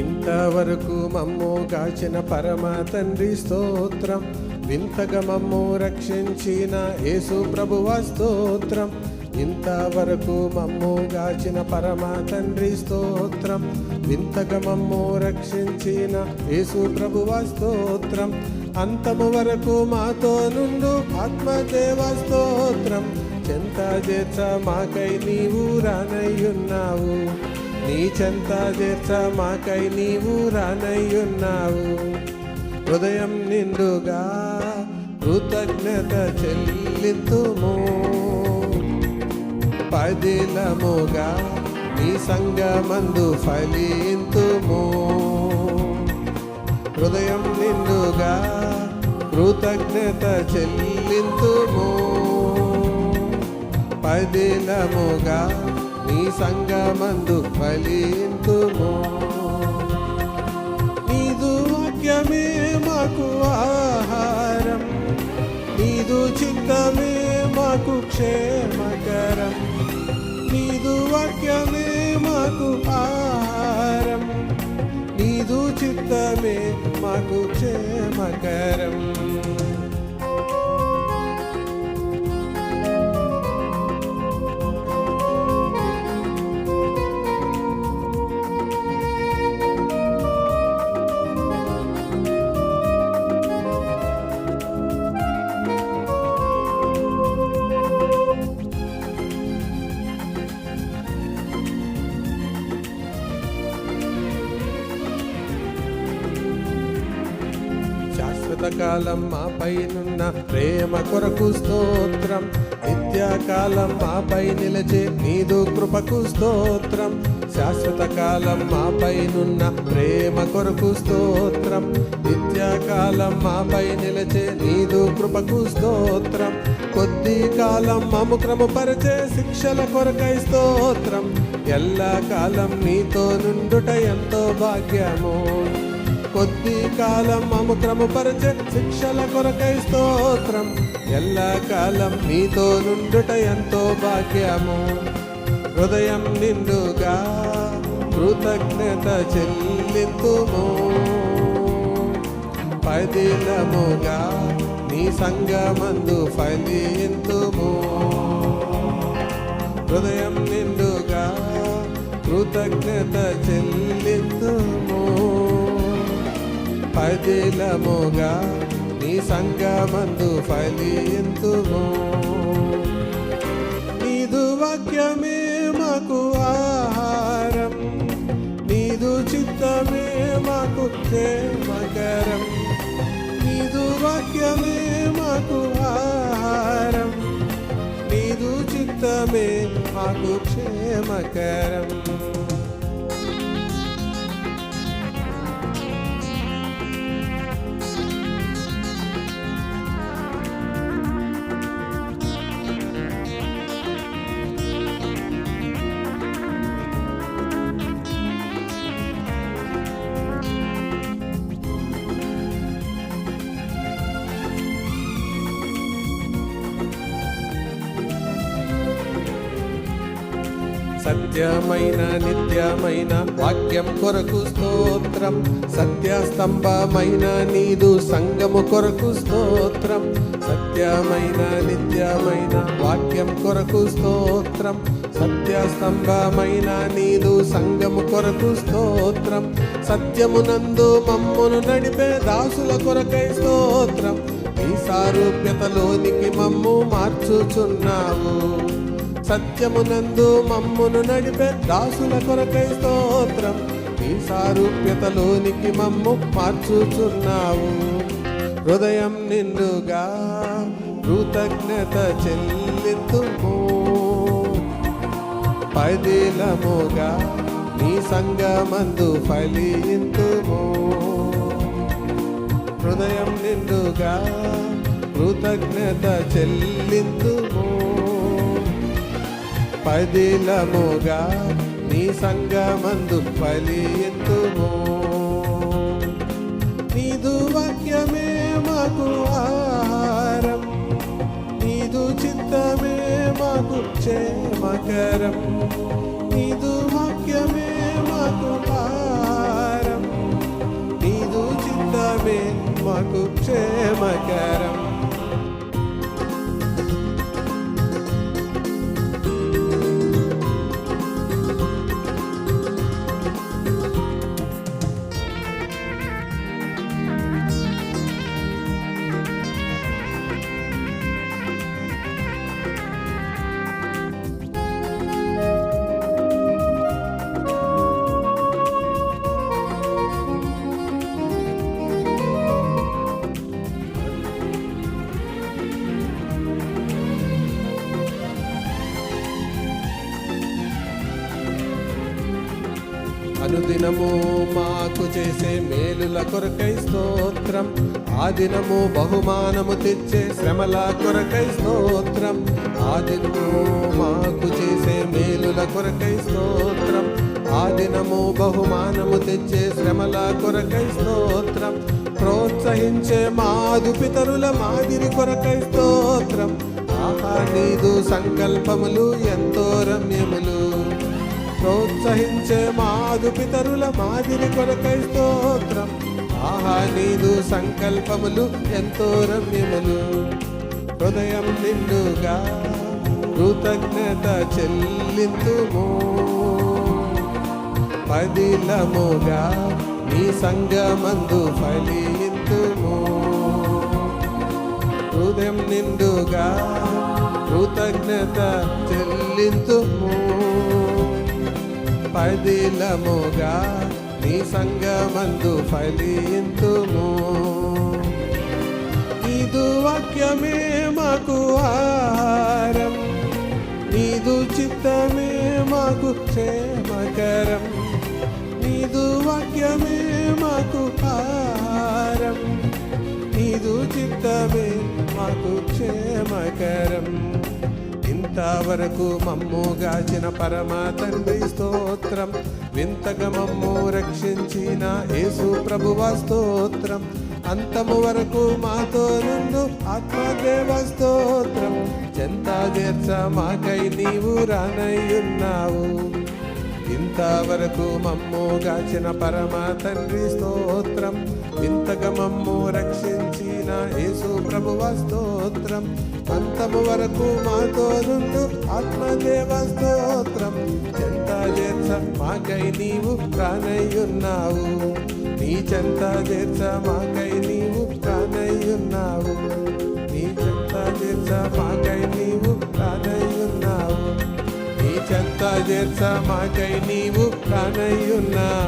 ఇంతవరకు మమ్ము కాచిన పరమ తండ్రి స్తోత్రం, వింతగా మమ్ము రక్షించిన యేసు ప్రభువా స్తోత్రం. ఇంతవరకు మమ్ము గాచిన పరమ తండ్రి స్తోత్రం, వింతగా మమ్ము రక్షించిన యేసు ప్రభువా స్తోత్రం. అంతము వరకు మాతో నుండు ఆత్మదేవ స్తోత్రం, చెంత చేర్చ మాకై నీవు రానయ్యున్నావు, నీ చెంత చేర్చ మాకై నీవు రానయ్యున్నావు. హృదయం నిండుగా కృతజ్ఞత చెల్లింతుము, పదిలముగా నీ సంగమందు ఫలింతుము. హృదయం నిండుగా కృతజ్ఞత చెల్లింతుము, పదిలముగా నీ సంగమందు ఫలింతుము. నీదు వాక్యమే మాకు ఆహారం, నీదు చిత్తమే మాకు క్షేమకరం. నీదు వాక్యమే మాకు ఆహారం, నీదు చిత్తమే మాకు క్షేమకరం. కాలం మా పైనున్న ప్రేమ కొరకు స్తోత్రం, నిత్యకాలం మాపై నిలిచే నీదు కృపకు స్తోత్రం. శాశ్వత కాలం మా పైనున్న ప్రేమ కొరకు స్తోత్రం, నిత్యకాలం మాపై నిలిచే నీదు కృపకు స్తోత్రం. కొద్ది కాలం మము క్రమపరిచే శిక్షల కొరకై స్తోత్రం, ఎల్ల కాలం నీతో నుండుట ఎంతో భాగ్యము. కొద్ది కాలం మము క్రమపరిచే శిక్షల కొరకై స్తోత్రం, ఎల్ల కాలం నీతో నుండుట ఎంతో భాగ్యము. హృదయం నిండుగా కృతజ్ఞత చెల్లింతుము, పదిలముగా నీ సంగమందు ఫలింతుము. హృదయం నిండుగా కృతజ్ఞత చెల్లింతుము, పదిలముగా నీ సంగమందు ఫలింతుము. నీదు వాక్యమే మాకు ఆహారం, నీదు చిత్తమే మాకు క్షేమకరం. నీదు వాక్యమే మాకు ఆహారం, నీదు చిత్తమే మాకు క్షేమకరం. సత్యమైన నిత్యమైన వాక్యం కొరకు స్తోత్రం, సత్యస్తంభమైన నీదు సంగము కొరకు స్తోత్రం. సత్యమైన నిత్యమైన వాక్యం కొరకు స్తోత్రం, సత్యస్తంభమైన నీదు సంగము కొరకు స్తోత్రం. సత్యమునందు మమ్మును నడిపే దాసుల కొరకై స్తోత్రం, నీ సారూప్యతలోనికి మమ్ము మార్చుచున్నావు. సత్యమునందు మమ్మును నడిపే దాసుల కొరకై స్తోత్రం, నీ సారూప్యతలోనికి మమ్ము మార్చుచున్నావు. హృదయం నిండుగా కృతజ్ఞత చెల్లింతుము, పదిలముగా నీ సంగమందు ఫలింతుము. హృదయం నిండుగా కృతజ్ఞత చెల్లింతుము, పదిలముగా నీ సంగమందు ఫలింతుము. నీదు వాక్యమే మాకు ఆహారం, నీదు చిత్తమే మాకు క్షేమకరం. నీదు వాక్యమే మాకు ఆహారం, క్షేమకరం. అనుదినము మాకు చేసే మేలుల కొరకై స్తోత్రం. ఆ దినము బహుమానము తెచ్చే శ్రమల కొరకై స్తోత్రం. ఆ దినము మాకు చేసే మేలుల కొరకై స్తోత్రం. ఆ దినము బహుమానము తెచ్చే శ్రమల కొరకై స్తోత్రం. ప్రోత్సహించే మాదు పితరుల మాదిరి కొరకై స్తోత్రం. ఆహా నీదు సంకల్పములు ఎంతో రమ్యములు. ప్రోత్సహించే మాదు పితరుల మాదిరి కొరకై స్తోత్రం. ఆహా నీదు సంకల్పములు ఎంతో రమ్యములు. హృదయం నిండుగా కృతజ్ఞత చెల్లింతుము. పదిలముగా నీ సంగమందు ఫలింతుము. హృదయం నిండుగా కృతజ్ఞత చెల్లింతుము. పదిలముగా నీ సంగమందు ఫలింతుము. నీదు వాక్యమే మాకు ఆహారం. నీదు చిత్తమే మాకు క్షేమకరం. నీదు వాక్యమే మాకు ఆహారం. నీదు చిత్తమే మాకు క్షేమకరం. ఇంతవరకు మమ్ము గాచిన పరమ తండ్రి స్తోత్రం. వింతగా మమ్ము రక్షించిన యేసు ప్రభువా స్తోత్రం. అంతము వరకు మాతో నుండు ఆత్మదేవ స్తోత్రం. చెంత చేర్చ మాకై నీవు రానయ్యున్నావు. ఇంతవరకు మమ్ము గాచిన పరమ తండ్రి స్తోత్రం. ఇంతగా మమ్ము రక్షించిన యేసు ప్రభువా స్తోత్రం. అంతము వరకు మాతో నుండు ఆత్మదేవ స్తోత్రం. చెంత చేర్చ మాకై నీవు రానయ్యున్నావు. నీ చెంత చేర్చ మాకై నీవు రానయ్యున్నావు. నీ చెంత చేర్చ మాకై నీవు రానయ్యున్నావు. నీ చెంత చేర్చ మాకై నీవు రానయ్యున్నావు.